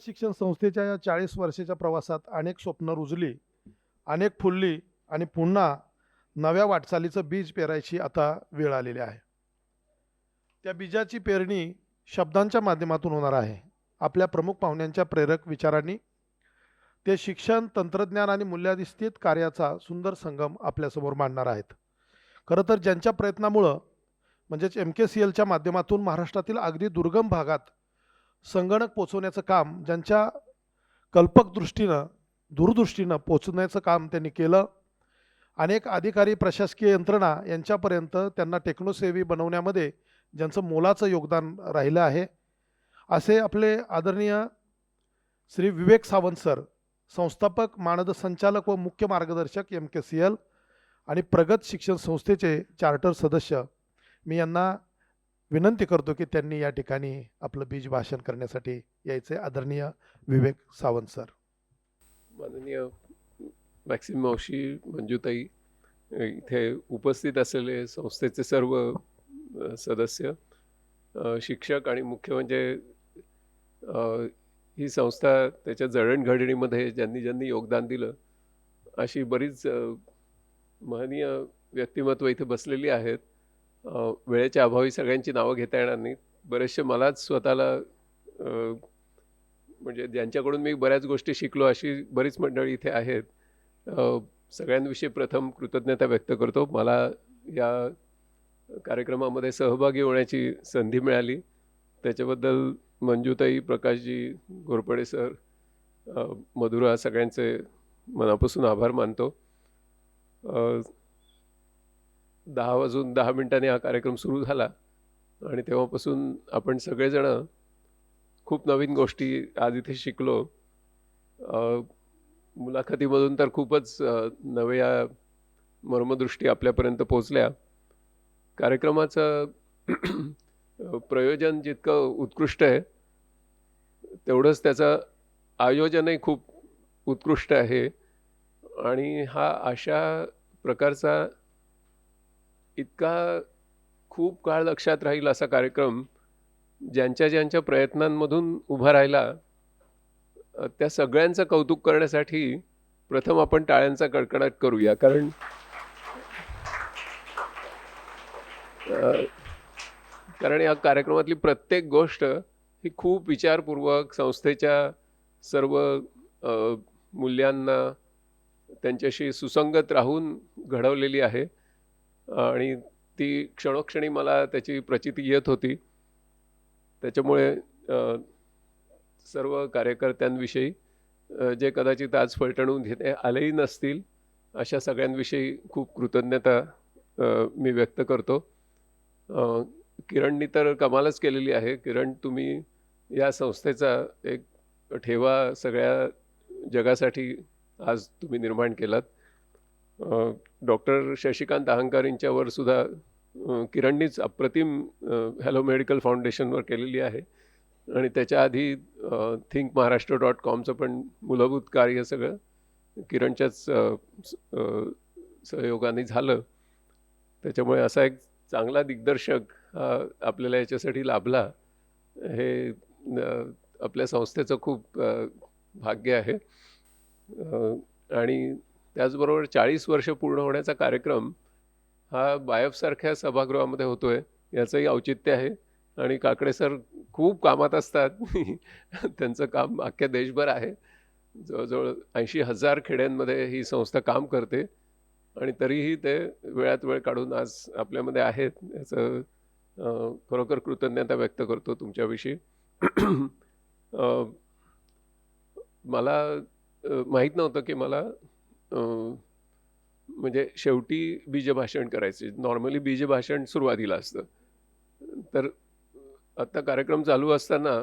प्रगत शिक्षण संस्थेच्या या 40 वर्षाच्या प्रवासात अनेक स्वप्न रुजली, अनेक फुलली आणि पुन्हा नव्या वाटचालीचं बीज पेरायची आता वेळ आलेली आहे. त्या बीजाची पेरणी शब्दांच्या माध्यमातून होणार आहे. आपल्या प्रमुख पाहुण्यांच्या प्रेरक विचारांनी ते शिक्षण, तंत्रज्ञान आणि मूल्याधिष्ठित कार्याचा सुंदर संगम आपल्यासमोर मांडणार आहेत. खरं तर ज्यांच्या प्रयत्नामुळं म्हणजेच MKCLच्या माध्यमातून महाराष्ट्रातील अगदी दुर्गम भागात संगणक पोहोचवण्याचं काम, ज्यांच्या कल्पक दृष्टीनं दूरदृष्टीनं पोहोचवण्याचं काम त्यांनी केलं. अनेक अधिकारी, प्रशासकीय यंत्रणा यांच्यापर्यंत त्यांना टेक्नोसेवी बनवण्यामध्ये ज्यांचं मोलाचं योगदान राहिलं आहे, असे आपले आदरणीय श्री विवेक सावंत सर, संस्थापक, मानद संचालक व मुख्य मार्गदर्शक MKCL आणि प्रगत शिक्षण संस्थेचे चार्टर सदस्य, मी यांना विनंती करतो की त्यांनी या ठिकाणी आपलं बीज भाषण करण्यासाठी यायचे. आदरणीय विवेक सावंत सर. माननीय मॅक्सिम मावशी, मंजूताई, इथे उपस्थित असलेले संस्थेचे सर्व सदस्य, शिक्षक आणि मुख्य म्हणजे ही संस्था त्याच्या जडणघडणीमध्ये ज्यांनी ज्यांनी योगदान दिलं अशी बरीच महनीय व्यक्तिमत्व इथे बसलेली आहेत. वेळेच्या अभावी सगळ्यांची नावं घेता येणार नाहीत. बरेचसे मलाच स्वतःला म्हणजे ज्यांच्याकडून मी बऱ्याच गोष्टी शिकलो अशी बरीच मंडळी इथे आहेत. सगळ्यांविषयी प्रथम कृतज्ञता व्यक्त करतो. मला या कार्यक्रमामध्ये सहभागी होण्याची संधी मिळाली त्याच्याबद्दल मंजूताई, प्रकाशजी, घोरपडे सर, मधुरा, सगळ्यांचे मनापासून आभार मानतो. 10 वाजून 10 मिनिटांनी हा कार्यक्रम सुरू झाला आणि तेव्हापासून आपण सगळेजण खूप नवीन गोष्टी आज इथे शिकलो. मुलाखतीमधून तर खूपच नव्या मर्मदृष्टी आपल्यापर्यंत पोचल्या. कार्यक्रमाचं प्रयोजन जितकं उत्कृष्ट आहे तेवढंच त्याचं आयोजनही खूप उत्कृष्ट आहे. आणि हा अशा प्रकारचा इतका खूप काळ लक्षात राहील असा कार्यक्रम ज्यांच्या ज्यांच्या प्रयत्नांमधून उभा राहिला, त्या सगळ्यांचं कौतुक करण्यासाठी प्रथम आपण टाळ्यांचा कडकडाट करूया. कारण या कार्यक्रमातली प्रत्येक गोष्ट ही खूप विचारपूर्वक संस्थेच्या सर्व मूल्यांना त्यांच्याशी सुसंगत राहून घडवलेली आहे आणि ती क्षणोक्षणी मला त्याची प्रचिती येत होती. त्याच्यामुळे सर्व कार्यकर्त्यांविषयी जे कदाचित आज फलटणून घेते आलेही नसतील अशा सगळ्यांविषयी खूप कृतज्ञता मी व्यक्त करतो. किरणनी तर कमालच केलेली आहे. किरण, तुम्ही या संस्थेचा एक ठेवा सगळ्या जगासाठी आज तुम्ही निर्माण केलात. डॉक्टर शशिकांत अहंकारींच्यावर सुद्धा किरणनीच अप्रतिम हॅलो मेडिकल फाउंडेशनवर केलेली आहे आणि त्याच्या आधी thinkmaharashtra.comचं पण मूलभूत कार्य सगळं किरणच्याच सहयोगाने झालं. त्याच्यामुळे असा एक चांगला दिग्दर्शक आपल्याला याच्यासाठी लाभला, हे आपल्या संस्थेचं खूप भाग्य आहे. आणि त्याचबरोबर 40 वर्ष पूर्ण होण्याचा कार्यक्रम हा बायफसारख्या सभागृहामध्ये होतोय याचंही औचित्य आहे. आणि काकडे सर खूप कामात असतात. त्यांचं काम अख्ख्या देशभर आहे. जवळजवळ 80,000 खेड्यांमध्ये ही संस्था काम करते आणि तरीही ते वेळात वेळ काढून आज आपल्यामध्ये आहेत. याचं खरोखर कृतज्ञता व्यक्त करतो तुमच्याविषयी. मला माहीत नव्हतं की मला म्हणजे शेवटी बीजभाषण करायचे. नॉर्मली बीजभाषण सुरुवातीला असतं. तर आता कार्यक्रम चालू असताना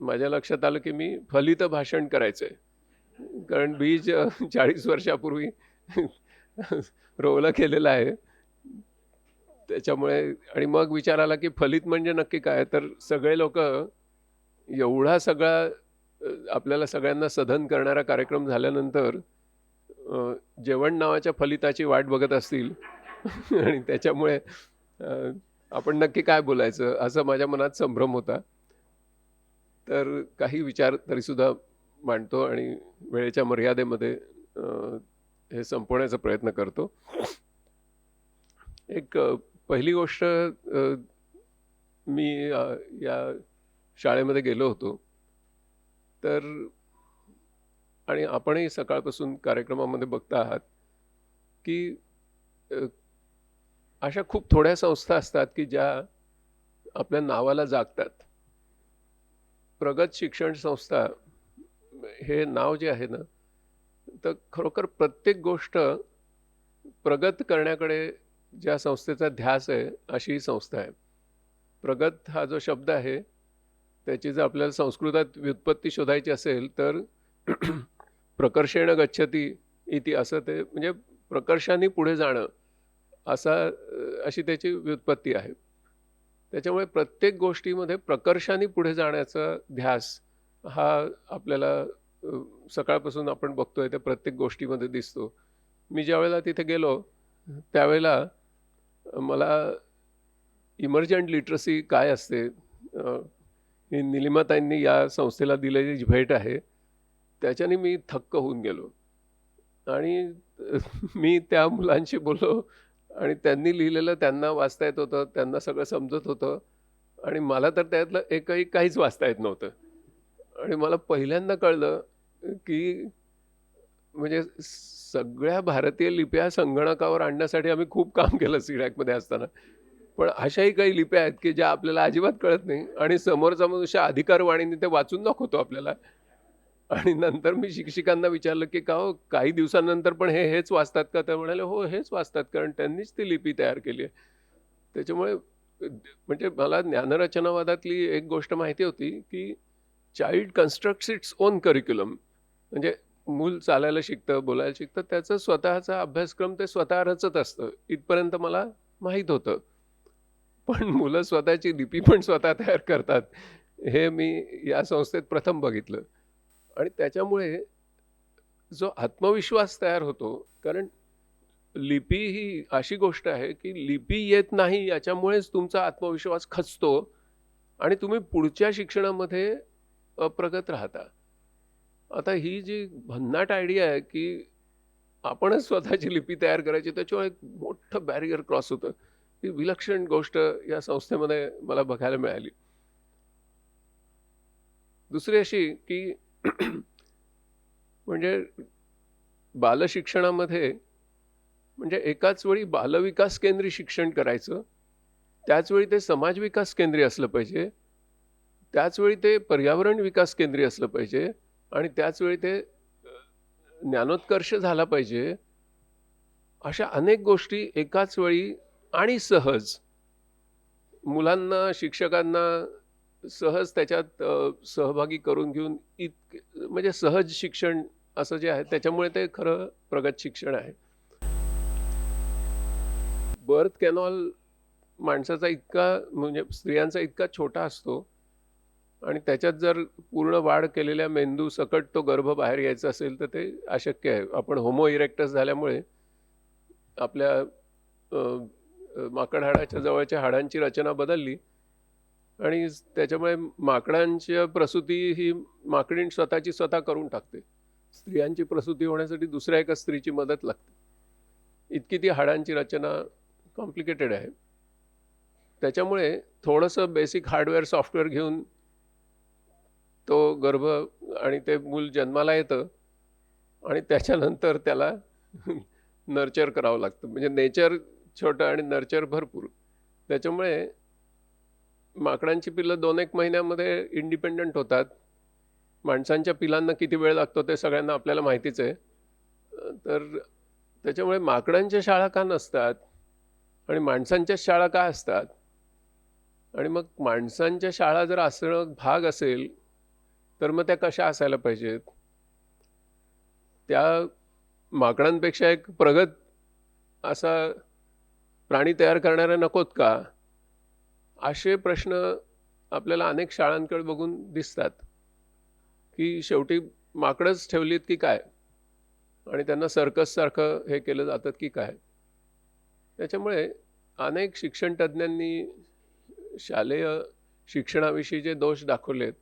माझ्या लक्षात आलं की मी फलित भाषण करायचं आहे. कारण बीज 40 वर्षापूर्वी रोवलं केलेलं आहे. त्याच्यामुळे आणि मग विचार आला की फलित म्हणजे नक्की काय. तर सगळे लोक एवढा सगळा आपल्याला सगळ्यांना सधन करणारा कार्यक्रम झाल्यानंतर जेवण नावाच्या फलिताची वाट बघत असतील आणि त्याच्यामुळे आपण नक्की काय बोलायचं असं माझ्या मनात संभ्रम होता. तर काही विचार तरीसुद्धा मांडतो आणि वेळेच्या मर्यादेमध्ये हे संपवण्याचा प्रयत्न करतो. एक पहिली गोष्ट मी या शाळेमध्ये गेलो होतो. तर आणि आपणही सकाळपासून कार्यक्रमामध्ये बघता आहात, की अ, अशा खूप थोड्या संस्था असतात, की ज्या आपल्या नावाला जागतात. प्रगत शिक्षण संस्था हे नाव जे आहे ना, तर खरोखर प्रत्येक गोष्ट प्रगत करण्याकडे ज्या संस्थेचा ध्यास आहे, अशी ही संस्था आहे. प्रगत हा जो शब्द आहे, त्याची जर आपल्याला संस्कृतात व्युत्पत्ती शोधायची असेल, तर प्रकर्षेण गच्छती इति असं ते म्हणजे प्रकर्षाने पुढे जाणं अशी त्याची व्युत्पत्ती आहे. त्याच्यामुळे प्रत्येक गोष्टीमध्ये प्रकर्षाने पुढे जाण्याचा ध्यास हा आपल्याला सकाळपासून आपण बघतोय त्या प्रत्येक गोष्टीमध्ये दिसतो. मी ज्यावेळेला तिथे गेलो त्यावेळेला मला इमर्जंट लिटरसी काय असते, ही निलिमाताईंनी या संस्थेला दिलेली जी भेट आहे, त्याच्याने मी थक्क होऊन गेलो. आणि मी त्या मुलांशी बोललो आणि त्यांनी लिहिलेलं त्यांना वाचता येत होतं, त्यांना सगळं समजत होतं आणि मला तर त्यातलं एकही काहीच वाचता येत नव्हतं. आणि मला पहिल्यांदा कळलं, की म्हणजे सगळ्या भारतीय लिप्या संगणकावर आणण्यासाठी आम्ही खूप काम केलं सी-डॅकमध्ये असताना. पण अशाही काही लिप्या आहेत, की ज्या आपल्याला अजिबात कळत नाही आणि समोरचा मनुष्य अधिकारवाणीने ते वाचून दाखवतो आपल्याला. आणि नंतर मी शिक्षिकांना विचारलं, की "का हो, काही दिवसानंतर पण हेच वाचतात का?" ते म्हणाले, "हो, हेच वाचतात, कारण त्यांनीच ती लिपी तयार केली आहे." त्याच्यामुळे म्हणजे मला ज्ञानरचनावादातली एक गोष्ट माहिती होती, की child constructs its own curriculum. म्हणजे मूल चालायला शिकतं, बोलायला शिकतं, त्याचा स्वतःचा अभ्यासक्रम ते स्वतः रचत असतं. इथपर्यंत मला माहीत होतं. पण मुलं स्वतःची लिपी पण स्वतः तयार करतात, हे मी या संस्थेत प्रथम बघितलं. आणि त्याच्यामुळे जो आत्मविश्वास तयार होतो, कारण लिपी ही अशी गोष्ट आहे, की लिपी येत नाही याच्यामुळेच तुमचा आत्मविश्वास खचतो आणि तुम्ही पुढच्या शिक्षणामध्ये अप्रगत राहता. आता ही जी भन्नाट आयडिया आहे, की आपणच स्वतःची लिपी तयार करायची, त्याच्यावर एक मोठं बॅरियर क्रॉस होतं. ही विलक्षण गोष्ट या संस्थेमध्ये मला बघायला मिळाली. दुसरी अशी, की म्हणजे बालशिक्षणामध्ये म्हणजे एकाच वेळी बालविकास केंद्री शिक्षण करायचं, त्याचवेळी ते समाज विकास केंद्री असलं पाहिजे, त्याचवेळी ते पर्यावरण विकास केंद्री असलं पाहिजे आणि त्याचवेळी ते ज्ञानोत्कर्ष झाला पाहिजे. अशा अनेक गोष्टी एकाच वेळी आणि सहज मुलांना, शिक्षकांना सहज त्याच्यात सहभागी करून घेऊन म्हणजे सहज शिक्षण असं जे आहे त्याच्यामुळे ते खरं प्रगत शिक्षण आहे. बर्थ कॅनॉल माणसाचा इतका म्हणजे स्त्रियांचा इतका छोटा असतो आणि त्याच्यात जर पूर्ण वाढ केलेल्या मेंदू सकट तो गर्भ बाहेर यायचा असेल तर ते अशक्य आहे. आपण होमो इरेक्टस झाल्यामुळे आपल्या अ, माकड हाडाच्या जवळच्या हाडांची रचना बदलली आणि त्याच्यामुळे माकडांची प्रसूती ही माकडीण स्वतःची स्वतः करून टाकते. स्त्रियांची प्रसूती होण्यासाठी दुसऱ्या एका स्त्रीची मदत लागते. इतकी ती हाडांची रचना कॉम्प्लिकेटेड आहे. त्याच्यामुळे थोडंसं बेसिक हार्डवेअर, सॉफ्टवेअर घेऊन तो गर्भ आणि ते मूल जन्माला येतं आणि त्याच्यानंतर त्याला नर्चर करावं लागतं. म्हणजे नेचर छोटं आणि नर्चर भरपूर. त्याच्यामुळे माकडांची पिल्लं 2-1 महिन्यामध्ये इंडिपेंडंट होतात. माणसांच्या पिलांना किती वेळ लागतो ते सगळ्यांना आपल्याला माहितीच आहे. तर त्याच्यामुळे माकडांच्या शाळा का नसतात आणि माणसांच्याच शाळा का असतात? आणि मग माणसांच्या शाळा जर असणं भाग असेल, तर मग त्या कशा असायला पाहिजेत? त्या माकडांपेक्षा एक प्रगत असा प्राणी तयार करणाऱ्या नकोत का? असे प्रश्न आपल्याला अनेक शाळांकडे बघून दिसतात, की शेवटी माकडंच ठेवलीत की काय? आणि त्यांना सर्कससारखं हे केलं जातं की काय? त्याच्यामुळे अनेक शिक्षण तज्ज्ञांनी शालेय शिक्षणाविषयी जे दोष दाखवलेत,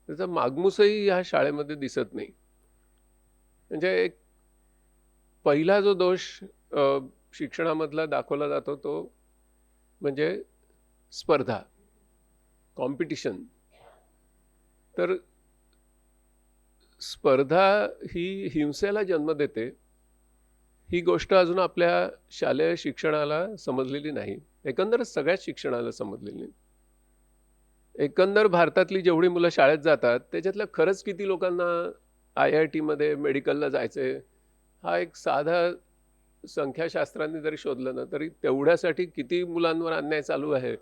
त्याचा मागमूसही ह्या शाळेमध्ये दिसत नाही. म्हणजे एक पहिला जो दोष शिक्षणामधला दाखवला जातो तो म्हणजे स्पर्धा, कॉम्पिटिशन. तर स्पर्धा ही हिंसेला जन्म देते, ही गोष्ट अजून आपल्या शालेय शिक्षणाला समजलेली नाही. एकंदरच सगळ्याच शिक्षणाला समजलेली नाही. एकंदर भारतातली जेवढी मुलं शाळेत जातात, त्याच्यातल्या खरंच किती लोकांना IIT-मध्ये मेडिकलला जायचंय, हा एक साधा संख्याशास्त्राने जरी शोधलं ना, तरी तेवढ्यासाठी किती मुलांवर अन्याय चालू आहे,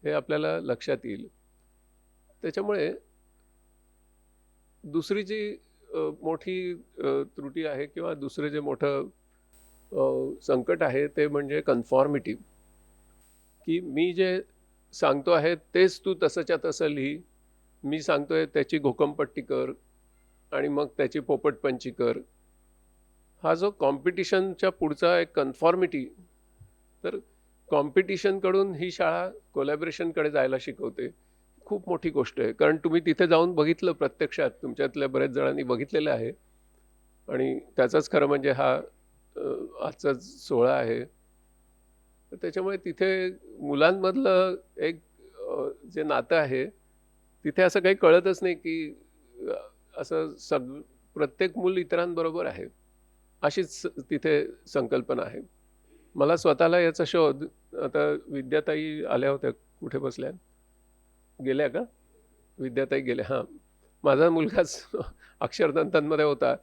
हे आपल्याला लक्षात येईल. त्याच्यामुळे दुसरी जी मोठी त्रुटी आहे किंवा दुसरं जे मोठं संकट आहे ते म्हणजे कन्फॉर्मिटी, की मी जे सांगतो आहे तेच तू तसंच्या तसं लिही. मी सांगतोय त्याची घोकमपट्टी कर आणि मग त्याची पोपटपंची कर. हा जो कॉम्पिटिशनच्या पुढचा एक कन्फॉर्मिटी, तर कॉम्पिटिशनकडून ही शाळा कोलॅबरेशनकडे जायला शिकवते. खूप मोठी गोष्ट आहे, कारण तुम्ही तिथे जाऊन बघितलं प्रत्यक्षात, तुमच्यातल्या बऱ्याच जणांनी बघितलेलं आहे. आणि त्याचाच खरं म्हणजे हा आजचा सोहळा आहे. तर त्याच्यामुळे तिथे मुलांमधलं एक जे नातं आहे, तिथे असं काही कळतच नाही की अ, असं प्रत्येक मूल इतरांबरोबर आहे, अशीच तिथे संकल्पना आहे. मला स्वतःला याचा शोध, आता विद्याताई आल्या होत्या, कुठे बसल्या, गेल्या का? विद्याताई गेल्या, हां. माझा मुलगाच अक्षरदंतांमध्ये होता.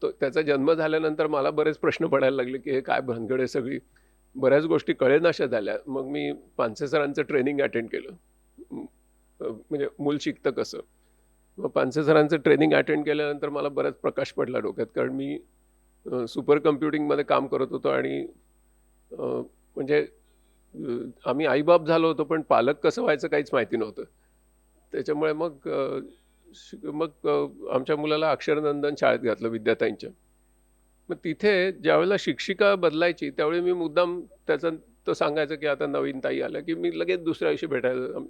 त्याचा जन्म झाल्यानंतर मला बरेच प्रश्न पडायला लागले, की हे काय भानगड आहे सगळी. बऱ्याच गोष्टी कळेनाशा झाल्या. मग मी पानसे सरांचं ट्रेनिंग अटेंड केलं. म्हणजे मूल शिकतं कसं. मग पानसे सरांचं ट्रेनिंग अटेंड केल्यानंतर मला बराच प्रकाश पडला डोक्यात, कारण मी सुपर कम्प्युटिंगमध्ये काम करत होतो आणि म्हणजे आम्ही आई-बाप झालो होतो, पण पालक कसं व्हायचं काहीच माहिती नव्हतं. त्याच्यामुळे मग आमच्या मुलाला अक्षरनंदन शाळेत घातलं विद्याताईंच्या. मग तिथे ज्यावेळेला शिक्षिका बदलायची, त्यावेळी मी मुद्दाम त्याचा तो सांगायचं, की आता नवीन ताई आल्या, की मी लगेच दुसऱ्या दिवशी भेटायचं.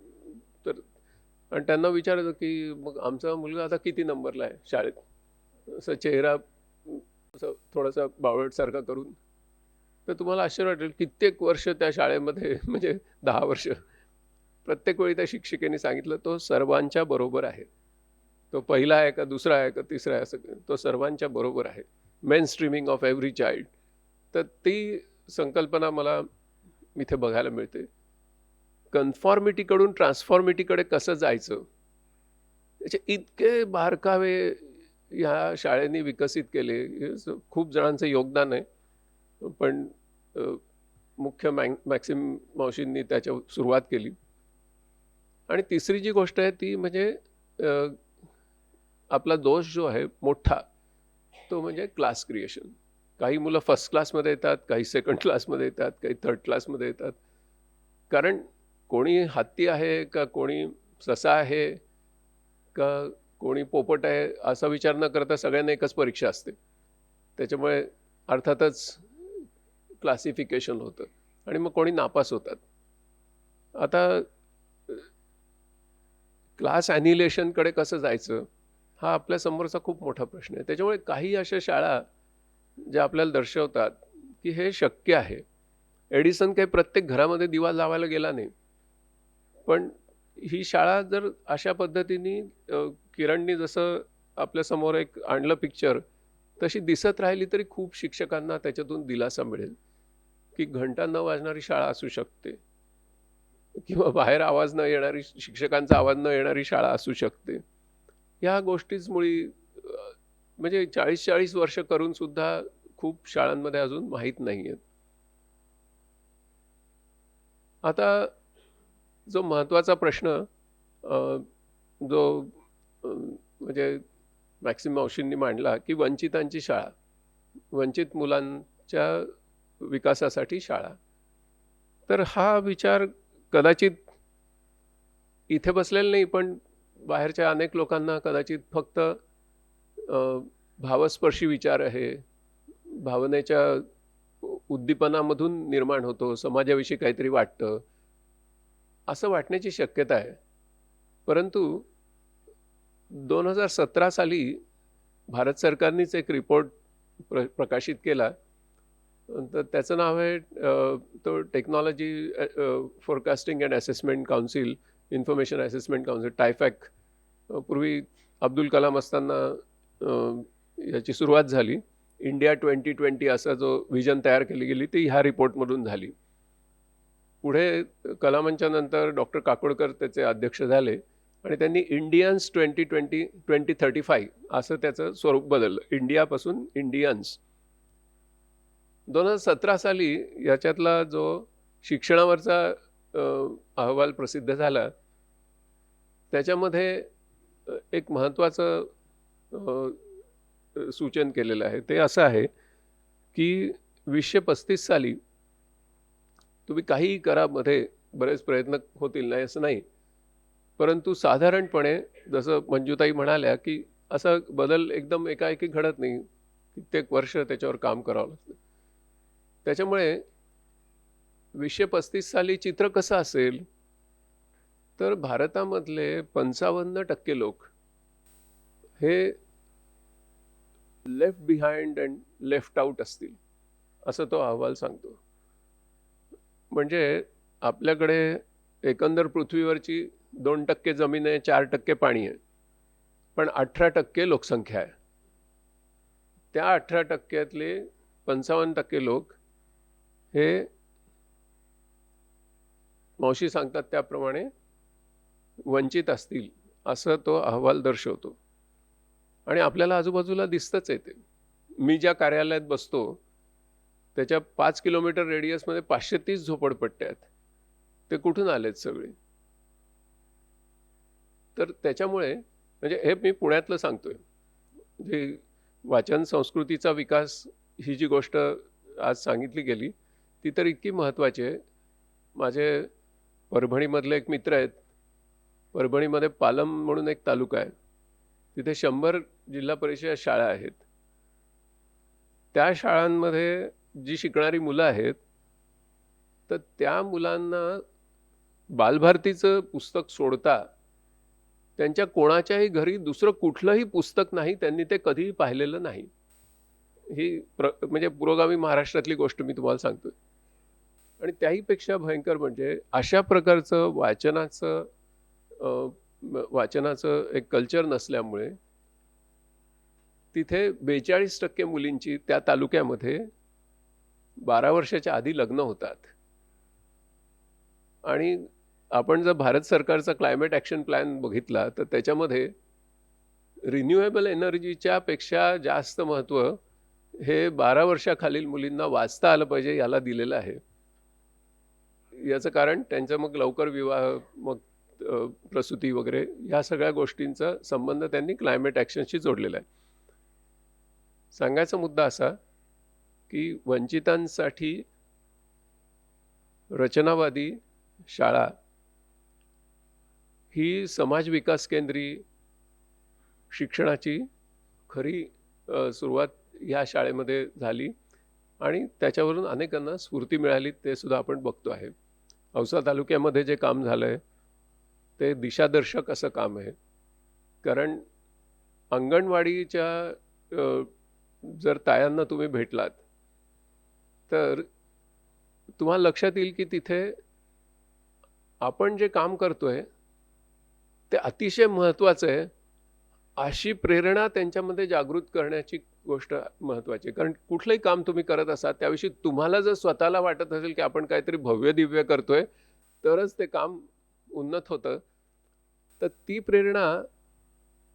तर आणि त्यांना विचारायचं, की मग आमचा मुलगा आता किती नंबरला आहे शाळेत? असं चेहरा असं थोडासा बावळटसारखा करून. तर तुम्हाला आश्चर्य वाटेल, कित्येक वर्ष त्या शाळेमध्ये म्हणजे 10 वर्ष. प्रत्येक वेळी त्या शिक्षिकेने सांगितलं, तो सर्वांच्या बरोबर आहे. तो पहिला आहे का, दुसरा आहे का, तिसरा आहे, असं तो सर्वांच्या बरोबर आहे. Main streaming of every child. तर ती संकल्पना मला इथे बघायला मिळते. कन्फॉर्मिटीकडून ट्रान्सफॉर्मिटीकडे कसं जायचं, त्याचे इतके बारकावे ह्या शाळेने विकसित केले. खूप जणांचं योगदान आहे, पण मुख्य मॅक्सिम मावशींनी त्याच्या सुरुवात केली. आणि तिसरी जी गोष्ट आहे ती म्हणजे आपला दोष जो आहे मोठा, तो म्हणजे क्लास क्रिएशन. काही मुलं फर्स्ट क्लासमध्ये येतात, काही सेकंड क्लासमध्ये येतात, काही थर्ड क्लासमध्ये येतात. कारण कोणी हत्ती आहे का, कोणी ससा आहे का, कोणी पोपट आहे, असा विचार न करता सगळ्यांना एकच परीक्षा असते. त्याच्यामुळे अर्थातच क्लासिफिकेशन होतं आणि मग कोणी नापास होतात. आता क्लास ॲनिलेशनकडे कसं जायचं, हा आपल्या समोरचा खूप मोठा प्रश्न आहे. त्याच्यामुळे काही अशा शाळा ज्या आपल्याला दर्शवतात की हे शक्य आहे. एडिसन काही प्रत्येक घरामध्ये दिवा लावायला गेला नाही, पण ही शाळा जर अशा पद्धतीने किरणनी जसं आपल्यासमोर एक आणलं पिक्चर, तशी दिसत राहिली तरी खूप शिक्षकांना त्याच्यातून दिलासा मिळेल, की घंटा न वाजणारी शाळा असू शकते किंवा बाहेर आवाज न येणारी, शिक्षकांचा आवाज न येणारी शाळा असू शकते. ह्या गोष्टीच मुळी म्हणजे 40-40 वर्ष करून सुद्धा खूप शाळांमध्ये अजून माहीत नाही आहेत. आता जो महत्त्वाचा प्रश्न जो म्हणजे मॅक्सिम मावशींनी मांडला, की वंचितांची शाळा, वंचित मुलांच्या विकासासाठी शाळा. तर हा विचार कदाचित इथे बसलेला नाही, पण बाहेरच्या अनेक लोकांना कदाचित फक्त भावस्पर्शी विचार आहे, भावनेच्या उद्दीपनामधून निर्माण होतो, समाजाविषयी काहीतरी वाटतं, असं वाटण्याची शक्यता आहे. परंतु 2017 साली भारत सरकारनेच एक रिपोर्ट प्रकाशित केला. तर त्याचं नाव आहे तो technology forecasting and assessment council, information assessment council, TIFAC. पूर्वी अब्दुल कलाम असताना याची सुरुवात झाली. इंडिया 2020 असा जो व्हिजन तयार केली गेली ती ह्या रिपोर्टमधून झाली. पुढे कलामांच्या नंतर डॉक्टर काकोडकर त्याचे अध्यक्ष झाले आणि त्यांनी इंडियन्स 2035 असं त्याचं स्वरूप बदललं, इंडियापासून इंडियन्स. 2017 साली याच्यातला जो शिक्षणावरचा अहवाल प्रसिद्ध झाला त्याच्यामध्ये एक महत्त्वाचं सूचन केलेलं आहे. ते असं आहे की 2035 साली तुम्ही काहीही करा, मध्ये बरेच प्रयत्न होतील, नाही असं नाही, परंतु साधारणपणे जसं मंजुताई म्हणाल्या की असा बदल एकदम एकाएकी घडत नाही, कित्येक वर्ष त्याच्यावर काम करावं लागतं. त्याच्यामुळे 2035 साली चित्र कसं असेल तर भारतामधले 55% लोक हे left behind and left out असतील असं तो अहवाल सांगतो. म्हणजे आपल्याकडे एकंदर पृथ्वीवरची 2% जमीन आहे, 4% पाणी आहे, पण 18% लोकसंख्या आहे. त्या 18%तले 55% लोक हे मावशी सांगतात त्याप्रमाणे वंचित असतील असं तो अहवाल दर्शवतो. आणि आपल्याला आजूबाजूला दिसतंच आहे ते. मी ज्या कार्यालयात बसतो त्याच्या 5 किलोमीटर रेडियसमध्ये 530 झोपडपट्ट्या आहेत. ते कुठून आलेत सगळे? तर त्याच्यामुळे म्हणजे हे मी पुण्यातलं सांगतोय. जे वाचन संस्कृतीचा विकास ही जी गोष्ट आज सांगितली गेली ती तर इतकी महत्त्वाची आहे. माझे परभणीमधले एक मित्र आहेत. परभणीमध्ये पालम म्हणून एक तालुका आहे, तिथे 100 जिल्हा परिषद शाळा आहेत. त्या शाळांमध्ये जी शिकणारी मुलं आहेत तर त्या मुलांना बालभारतीचं पुस्तक सोडता त्यांच्या कोणाच्याही घरी दुसरं कुठलंही पुस्तक नाही, त्यांनी ते कधीही पाहिलेलं नाही. ही म्हणजे पुरोगामी महाराष्ट्रातली गोष्ट मी तुम्हाला सांगतोय. आणि त्याहीपेक्षा भयंकर म्हणजे अशा प्रकारचं वाचनाचं एक कल्चर नसल्यामुळे तिथे 42% मुलींची त्या तालुक्यामध्ये 12 वर्षाच्या आधी लग्न होतात. आणि आपण जर भारत सरकारचा क्लायमेट ॲक्शन प्लॅन बघितला तर त्याच्यामध्ये रिन्युएबल एनर्जीच्या पेक्षा जास्त महत्त्व हे 12 वर्षाखालील मुलींना वाचता आलं पाहिजे याला दिलेलं आहे. याचं कारण त्यांचं मग लवकर विवाह, मग प्रसूती वगैरे ह्या सगळ्या गोष्टींचा संबंध त्यांनी क्लायमेट ॲक्शनशी जोडलेला आहे. सांगायचा मुद्दा असा की वंचितांसाठी रचनावादी शाळा ही समाज विकास केंद्री शिक्षणाची खरी सुरुवात ह्या शाळेमध्ये झाली आणि त्याच्यावरून अनेकांना स्फूर्ती मिळाली, ते सुद्धा आपण बघतो आहे. औसा तालुक्यामध्ये जे काम झालं आहे ते दिशादर्शक असं काम आहे. कारण अंगणवाडीच्या जर तायांना तुम्ही भेटलात तर तुम्हाला लक्षात येईल की तिथे आपण जे काम करतोय ते अतिशय महत्त्वाचं आहे, अशी प्रेरणा त्यांच्यामध्ये जागृत करण्याची गोष्ट महत्त्वाची आहे. कारण कुठलंही काम तुम्ही करत असाल त्याविषयी तुम्हाला जर स्वतःला वाटत असेल की आपण काहीतरी भव्य दिव्य करतोय तरच ते काम उन्नत होतं. तर ती प्रेरणा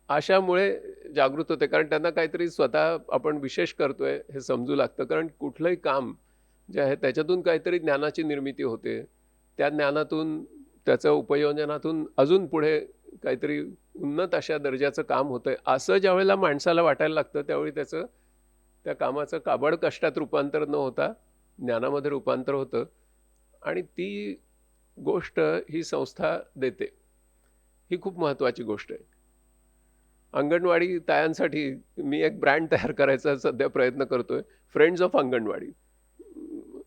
अशामुळे जागृत होते, कारण त्यांना काहीतरी स्वतः आपण विशेष करतोय हे समजू लागतं. कारण कुठलंही काम जे आहे त्याच्यातून काहीतरी ज्ञानाची निर्मिती होते, त्या ज्ञानातून त्याचं उपयोजनातून अजून पुढे काहीतरी उन्नत अशा दर्जाचं काम होतंय असं ज्यावेळेला माणसाला वाटायला लागतं त्यावेळी त्याचं त्या कामाचं काबड कष्टात रूपांतर न होता ज्ञानामध्ये रूपांतर होतं. आणि ती गोष्ट ही संस्था देते. ही खूप महत्त्वाची गोष्ट आहे. अंगणवाडी तायांसाठी मी एक ब्रँड तयार करायचा सध्या प्रयत्न करतोय, फ्रेंड्स ऑफ अंगणवाडी.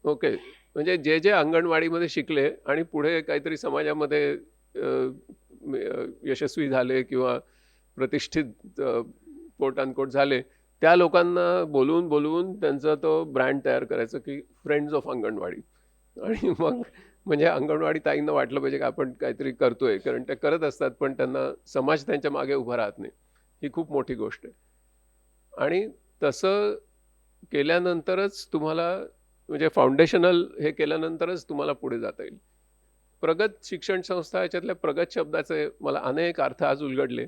ओके, म्हणजे जे जे अंगणवाडीमध्ये शिकले आणि पुढे काहीतरी समाजामध्ये यशस्वी झाले किंवा प्रतिष्ठित कोट अनकोट झाले, त्या लोकांना बोलवून बोलवून त्यांचा तो ब्रँड तयार करायचं की फ्रेंड्स ऑफ अंगणवाडी. आणि मग म्हणजे अंगणवाडी ताईंना वाटलं पाहिजे की आपण काहीतरी करतोय, कारण त्या करत असतात पण त्यांना समाज त्यांच्या मागे उभा राहत नाही. ही खूप मोठी गोष्ट आहे. आणि तसं केल्यानंतरच तुम्हाला म्हणजे फाउंडेशनल हे केल्यानंतरच तुम्हाला पुढे जाता येईल. प्रगत शिक्षण संस्था याच्यातल्या प्रगत शब्दाचे मला अनेक अर्थ आज उलगडले.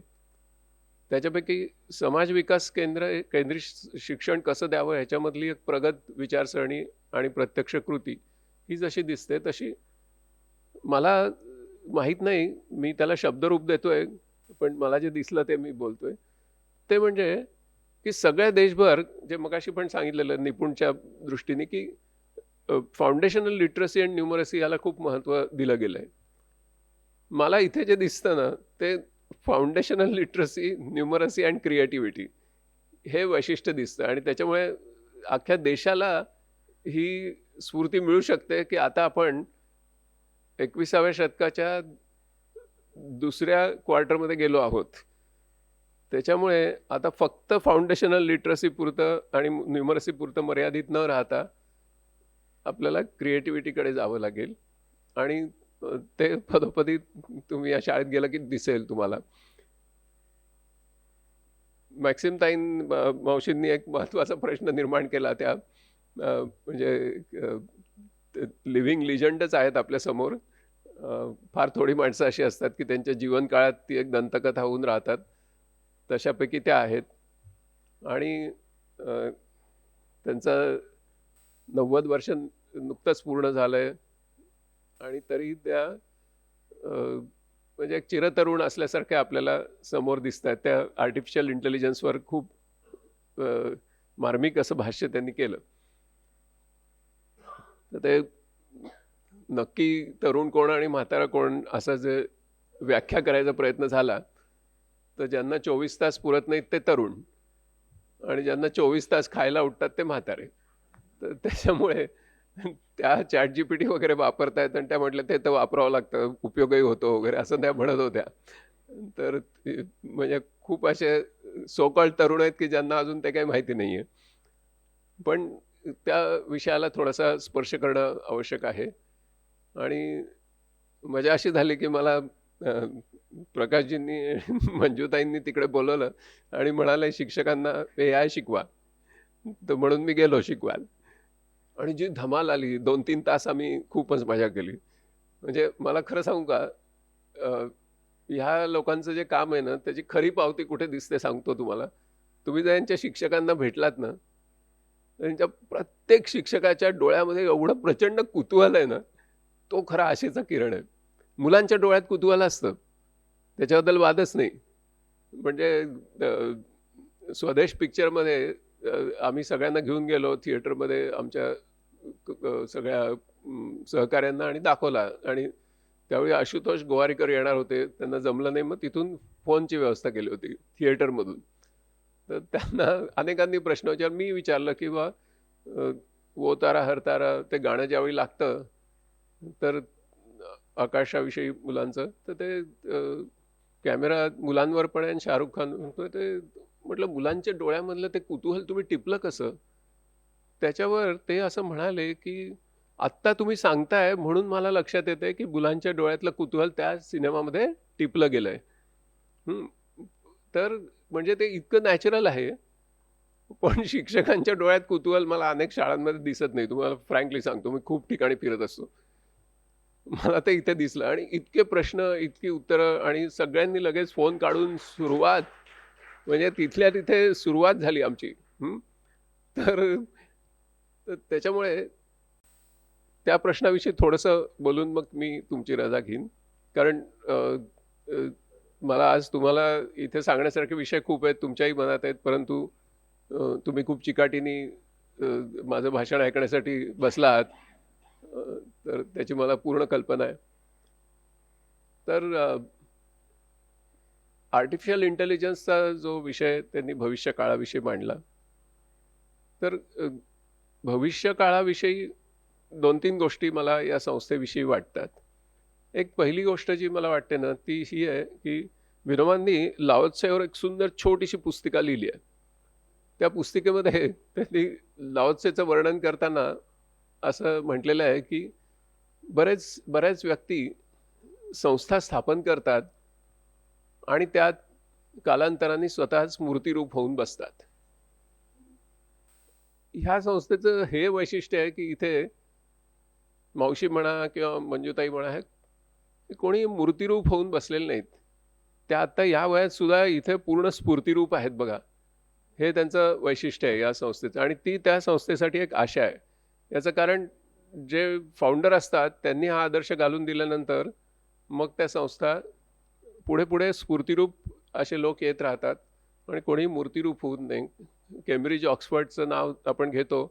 त्याच्यापैकी समाज विकास केंद्रित शिक्षण कसं द्यावं ह्याच्यामधली एक प्रगत विचारसरणी आणि प्रत्यक्ष कृती ही जशी दिसते तशी मला माहीत नाही, मी त्याला शब्दरूप देतोय, पण मला जे दिसलं ते मी बोलतोय. ते म्हणजे की सगळ्या देशभर जे मगाशी पण सांगितलेलं निपुणच्या दृष्टीने की फाउंडेशनल लिटरसी अँड न्यूमरसी याला खूप महत्त्व दिलं गेलं आहे. मला इथे जे दिसतं ना ते foundational literacy, numeracy and creativity हे वैशिष्ट्य दिसतं. आणि त्याच्यामुळे अख्ख्या देशाला ही स्फूर्ती मिळू शकते की आता आपण 21व्या शतकाच्या दुसऱ्या क्वार्टरमध्ये गेलो आहोत. त्याच्यामुळे आता फक्त फाउंडेशनल लिटरसी पुरतं आणि न्यूमरसी पुरतं मर्यादित न राहता आपल्याला क्रिएटिव्हिटीकडे जावं लागेल. आणि ते पदोपदी तुम्ही या शाळेत गेलं की दिसेल तुम्हाला. मॅक्सिम मावशींनी एक महत्त्वाचा प्रश्न निर्माण केला. त्या म्हणजे लिव्हिंग लिजंडच आहेत आपल्यासमोर. फार थोडी माणसं अशी असतात की त्यांच्या जीवनकाळात ती एक दंतकथा होऊन राहतात. तशापैकी त्या आहेत. आणि त्यांचं 90 वर्ष नुकतंच पूर्ण झालं आहे. आणि तरी त्या म्हणजे एक चिरतरुण असल्यासारख्या आपल्याला समोर दिसत आहेत. त्या आर्टिफिशियल इंटेलिजन्सवर खूप मार्मिक असं भाष्य त्यांनी केलं. तर ते नक्की तरुण कोण आणि म्हातारा कोण असा जे व्याख्या करायचा प्रयत्न झाला तर ज्यांना 24 तास पुरत नाहीत ते तरुण आणि ज्यांना 24 तास खायला उठतात ते म्हातारे. तर त्याच्यामुळे त्या ChatGPT वगैरे वापरतायत आणि त्या म्हटलं ते तर वापरावं लागतं, उपयोगही होतो वगैरे असं त्या म्हणत होत्या. तर म्हणजे खूप असे सो कॉल्ड तरुण आहेत की ज्यांना अजून ते काही माहिती नाही आहे. पण त्या विषयाला थोडासा स्पर्श करणं आवश्यक आहे. आणि मजा अशी झाली की मला प्रकाशजींनी मंजूताईंनी तिकडे बोलवलं आणि म्हणाले शिक्षकांना AI शिकवा. तर म्हणून मी गेलो शिकवायला. आणि जी धमाल आली, 2-3 तास आम्ही खूपच मजा केली. म्हणजे मला खरं सांगू का, ह्या लोकांचं जे काम आहे ना त्याची खरी पावती कुठे दिसते सांगतो तुम्हाला. तुम्ही जर यांच्या शिक्षकांना भेटलात ना, त्यांच्या प्रत्येक शिक्षकाच्या डोळ्यामध्ये एवढं प्रचंड कुतूहल आहे ना, तो खरा आशेचा किरण आहे. मुलांच्या डोळ्यात कुतूहल असतं, त्याच्याबद्दल वादच नाही. म्हणजे स्वदेश पिक्चरमध्ये आम्ही सगळ्यांना घेऊन गेलो थिएटरमध्ये आमच्या सगळ्या सहकाऱ्यांना आणि दाखवला. आणि त्यावेळी आशुतोष गोवारीकर येणार होते, त्यांना जमलं नाही, मग तिथून फोनची व्यवस्था केली होती थिएटरमधून. तर त्यांना अनेकांनी प्रश्न विचारले. मी विचारलं की बा वो तारा हर तारा ते गाणं ज्यावेळी लागतं तर आकाशाविषयी मुलांचं, तर ते कॅमेरा मुलांवर पण आहे आणि शाहरुख खान म्हणतोय. ते म्हटलं मुलांच्या डोळ्यामधलं ते कुतूहल तुम्ही टिपलं कसं? त्याच्यावर ते असं म्हणाले की आत्ता तुम्ही सांगताय म्हणून मला लक्षात येतंय की मुलांच्या डोळ्यातलं कुतूहल त्या सिनेमामध्ये टिपलं गेलंय. तर म्हणजे ते इतकं नॅचरल आहे. पण शिक्षकांच्या डोळ्यात कुतूहल मला अनेक शाळांमध्ये दिसत नाही. तुम्हाला फ्रँकली सांगतो, मी खूप ठिकाणी फिरत असतो. मला ते इथे दिसलं आणि इतके प्रश्न, इतकी उत्तरं आणि सगळ्यांनी लगेच फोन काढून सुरुवात, म्हणजे तिथल्या तिथे सुरुवात झाली आमची. तर त्याच्यामुळे त्या प्रश्नाविषयी थोडंसं बोलून मग मी तुमची रजा घेईन. कारण मला आज तुम्हाला इथे सांगण्यासारखे विषय खूप आहेत, तुमच्याही मनात आहेत, परंतु तुम्ही खूप चिकाटीने माझं भाषण ऐकण्यासाठी बसला आहात. तर त्याची मला पूर्ण कल्पना आहे. तर आर्टिफिशियल इंटेलिजन्सचा जो विषय त्यांनी भविष्य काळाविषयी मांडला, तर भविष्य काळाविषयी 2-3 गोष्टी मला या संस्थेविषयी वाटतात. एक पहिली गोष्ट जी मला वाटते ना ती ही आहे की विनोबांनी लाओ त्सेवर एक सुंदर छोटीशी पुस्तिका लिहिली आहे. त्या पुस्तिकेमध्ये त्यांनी लाओ त्सेचं वर्णन करताना असं म्हटलेलं आहे की बऱ्याच व्यक्ती संस्था स्थापन करतात आणि त्यात कालांतराने स्वतःच मूर्तिरूप होऊन बसतात. ह्या संस्थेचं हे वैशिष्ट्य आहे की इथे मावशी म्हणा किंवा मंजुताई म्हणा, हे कोणी मूर्तिरूप होऊन बसलेले नाहीत. त्या आता या वयात सुद्धा इथे पूर्ण स्फूर्तिरूप आहेत बघा. हे त्यांचं वैशिष्ट्य आहे या संस्थेचं, आणि ती त्या संस्थेसाठी एक आशा आहे. याचं कारण जे फाउंडर असतात त्यांनी हा आदर्श घालून दिल्यानंतर मग त्या संस्था पुढे पुढे स्फूर्तिरूप असे लोक येत राहतात आणि कोणीही मूर्तिरूप होत नाही. केम्ब्रिज ऑक्सफर्डचं नाव आपण घेतो,